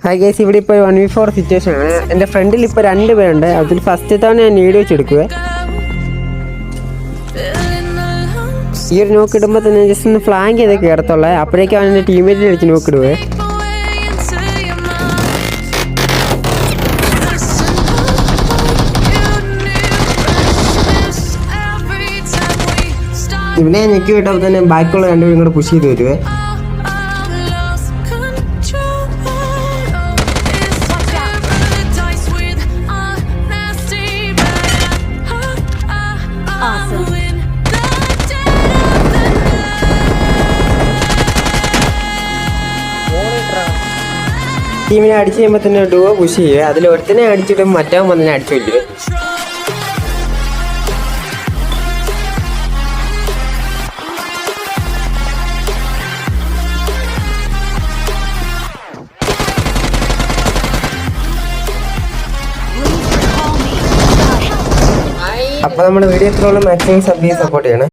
Hi guys, ഇവിടെ ഇപ്പോൾ 1v4 situation ആണ്. എൻ്റെ ഫ്രണ്ടിൽ ഇപ്പോൾ 2 പേരുണ്ട്. അതിൽ ഫസ്റ്റ് തവണ ഞാൻ നീഡ് വെച്ചെടുക്കുക. ഈ ഒരു നോക്ക് ഇടുമ്പോൾ തന്നെ ജസ്റ്റ് ഒന്ന് ഫ്ലാങ്ക് ചെയ്ത് കയറത്തുള്ളേ. അപ്പോഴേക്കും അവൻ എൻ്റെ ടീമേറ്റിനെ അടിച്ച് നോക്ക് ഇടുവേ. ഇവിടെ ഞെക്കി വിട്ടപ്പോൾ തന്നെ ബാക്കിയുള്ള 2 പേരും കൂടെ പുഷ് ചെയ്ത് വരുവേ. ടീമിനെ അടിച്ച് കഴിയുമ്പോൾ തന്നെ ഡുവോ പുഷ് ചെയ്യുക. അതിൽ ഒരുത്തനെ അടിച്ചിട്ടും മറ്റവൻ വന്നെ അടിച്ചു വയ്ക്കുക. അപ്പോൾ നമ്മുടെ വീഡിയോ എത്രയുള്ള മാക്സിമം സപ്പോർട്ട് ചെയ്യണം.